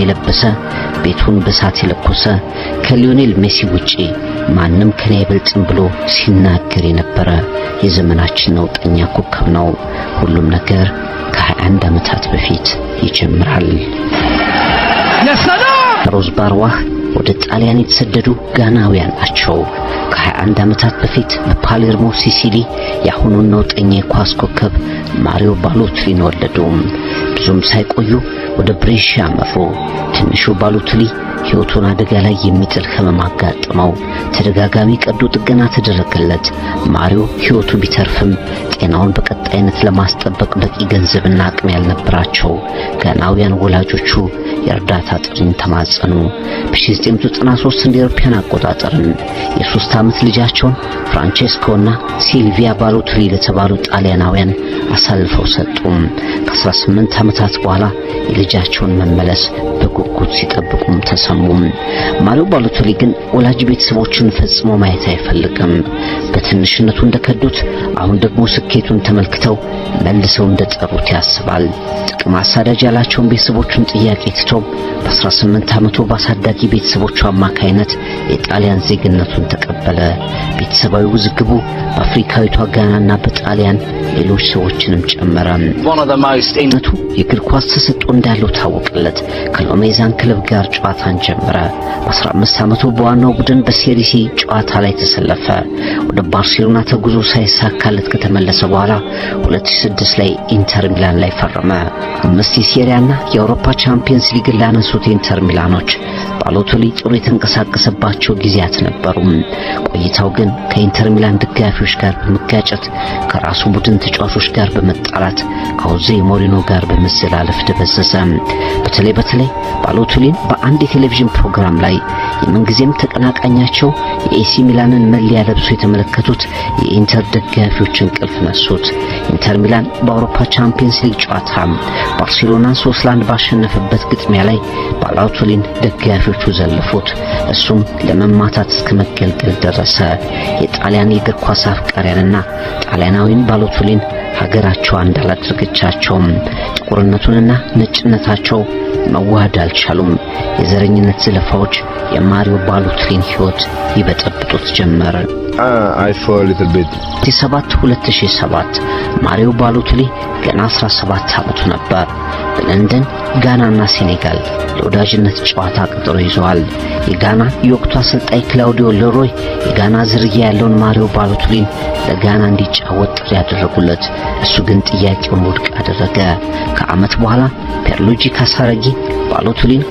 የለበሰ ቤቱን በሳት የለኮሰ ከሊዮኔል ሜሲ ውጪ ማንም ከኔ አይበልጥም ብሎ ሲናገር የነበረ የዘመናችን ነውጠኛ ኮከብ ነው። ሁሉም ነገር ከ21 ዓመታት በፊት ይጀምራል። ሮዝ ባርዋህ ወደ ጣሊያን የተሰደዱ ጋናውያን ናቸው። ከ21 ዓመታት በፊት በፓሌርሞ ሲሲሊ ያሁኑን ነውጠኛ የኳስ ኮከብ ማሪዮ ባሎቴሊን ወለዱ። ብዙም ሳይቆዩ ወደ ብሬሺያ አመሩ። ትንሹ ባሎቴሊ ሕይወቱን አደጋ ላይ የሚጥል ህመም አጋጠመው። ተደጋጋሚ ቀዶ ጥገና ተደረገለት። ማሪዮ ሕይወቱ ቢተርፍም ጤናውን በቀጣይነት ለማስጠበቅ በቂ ገንዘብና አቅም ያልነበራቸው ጋናውያን ወላጆቹ የእርዳታ ጥሪን ተማጸኑ። በ1993 እንደ አውሮፓውያን አቆጣጠር የ3 ዓመት ልጃቸውን ፍራንቼስኮና ሲልቪያ ባሎቴሊ ለተባሉ ጣሊያናውያን አሳልፈው ሰጡ። ከ18 ዓመታት በኋላ የልጃቸውን መመለስ በጉጉት ሲጠብቁም ተሰሙ። ማሪዮ ባሎቴሊ ግን ወላጅ ቤተሰቦችን ፈጽሞ ማየት አይፈልግም። በትንሽነቱ እንደከዱት አሁን ደግሞ ስኬቱን ተመልክተው መልሰው እንደጠሩት ያስባል። ጥቅም አሳዳጅ ያላቸውን ቤተሰቦቹን ጥያቄ ትቶ በ18 ዓመቱ ባሳዳጊ ቤተሰቦቹ አማካይነት የጣሊያን ዜግነቱን ተቀበለ። ቤተሰባዊ ውዝግቡ በአፍሪካዊቷ ጋናና በጣሊያን ሌሎች ሰዎችንም ጨመረ። ነቱ የእግር ኳስ ተሰጥኦ እንዳለው ታወቀለት። ከሎሜዛን ክለብ ጋር ጨዋታን ጀመረ። በ15 ዓመቱ በዋናው ቡድን በሴሪሲ ጨዋታ ላይ ተሰለፈ። ወደ ባርሴሎና ተጉዞ ሳይሳካለት ከተመለሰ በኋላ 2006 ላይ ኢንተር ሚላን ላይ ፈረመ። 5 የሴሪያና የአውሮፓ ቻምፒየንስ ሊግ ላነሱት ኢንተር ሚላኖች ባሎቴሊ ጥሩ የተንቀሳቀሰባቸው ጊዜያት ነበሩ። ቆይታው ግን ከኢንተር ሚላን ደጋፊዎች ጋር በመጋጨት ከራሱ ቡድን ተጫዋቾች ጋር በመጣላት ከሆዜ ሞሪኖ ጋር በመዘላለፍ ደበዘዘ። በተለይ ባሎቴሊን በአንድ የቴሌቪዥን ፕሮግራም ላይ የምንጊዜም ተቀናቃኛቸው የኤሲ ሚላንን መለያ ለብሶ የተመለከቱት የኢንተር ደጋፊዎች እንቅልፍ ነሱት። ኢንተር ሚላን በአውሮፓ ቻምፒየንስ ሊግ ጨዋታ ባርሴሎናን 3-1 ባሸነፈበት ግጥሚያ ላይ ባሎቴሊን ደጋፊዎቹ ዘለፉት። እሱም ለመማታት እስከ መገልገል ደረሰ። የጣሊያን የእግር ኳስ አፍቃሪያንና ጣሊያናዊን ባሎቴሊን ሀገራቸው አንድ አላደረገቻቸውም። ጥቁርነቱንና ነጭነታቸው መዋሃድ አልቻሉም። የዘረኝነት ዘለፋዎች የማሪዮ ባሎቴሊን ሕይወት ይበጠብጡት ጀመረ። የ7 ማሪዮ ባሎቴሊ ገና 17 ዓመቱ ነበር። በለንደን ጋናና ሴኔጋል ለወዳጅነት ጨዋታ ቀጠሮ ይዘዋል። የጋና የወቅቱ አሰልጣኝ ክላውዲዮ ሌሮይ የጋና ዝርያ ያለውን ማሪዮ ባሎቴሊን ለጋና እንዲጫወት ጥሪ ያደረጉለት፣ እሱ ግን ጥያቄውን ውድቅ አደረገ። ከዓመት በኋላ ፔርሉጂ ካሳረጊ ባሎቴሊን